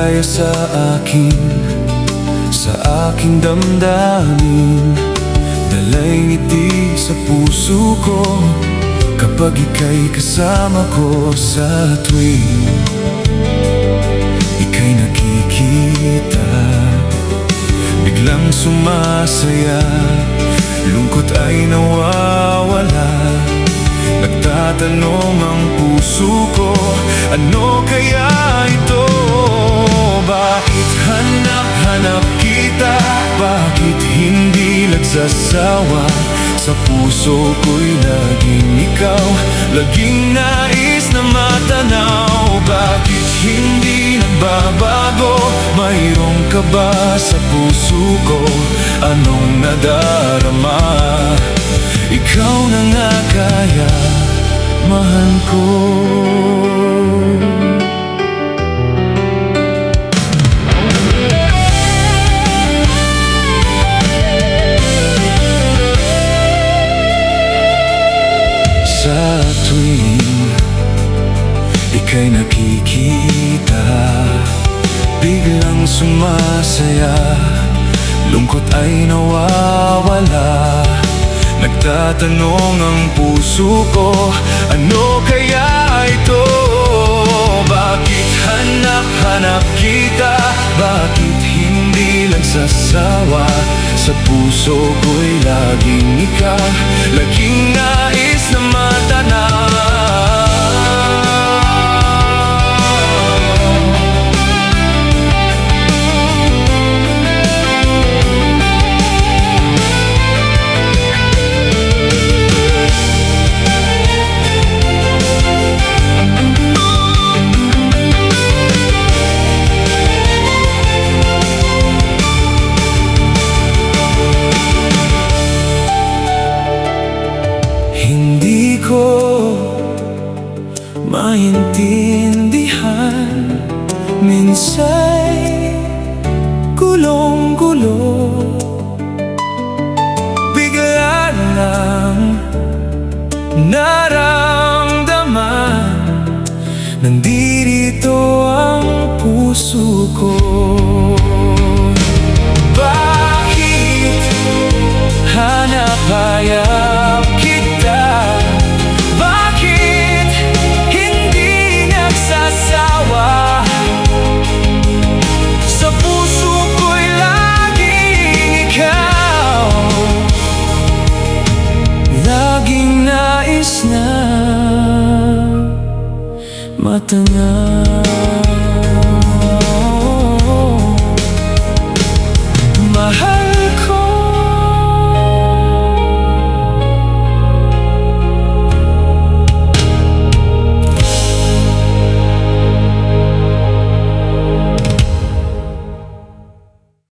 ligaya sa aking damdamin. Dalay ngiti sa puso ko kapag ika'y kasama ko. Sa tuwing ika'y nakikita, biglang sumasaya, lungkot ay nawawala. Nagtatanong ang puso ko, ano kaya ito? Bakit hanap-hanap kita? Bakit hindi nagsasawa? Sa puso ko'y laging ikaw, laging nais na matanaw. Bakit hindi nagbabago? Mayroon ka ba sa puso ko? Anong nadarama? Ikaw na nga kaya, mahal ko. Sa tuwing ika'y nakikita, biglang sumasaya, lungkot ay nawawala. Nagtatanong ang puso ko, ano kaya ito? Bakit hanap-hanap kita? Bakit hindi nagsasawa? Sa puso ko'y laging ikaw, laging nais na matanaw. Hindi ko maintindihan, minsa'y gulong-gulo, bigla lang naramdaman, nandito ang puso ko. Bakit hanap-hanap kita? Bakit hindi nagsasawa? Sa puso ko'y laging ikaw, laging nais na matanaw.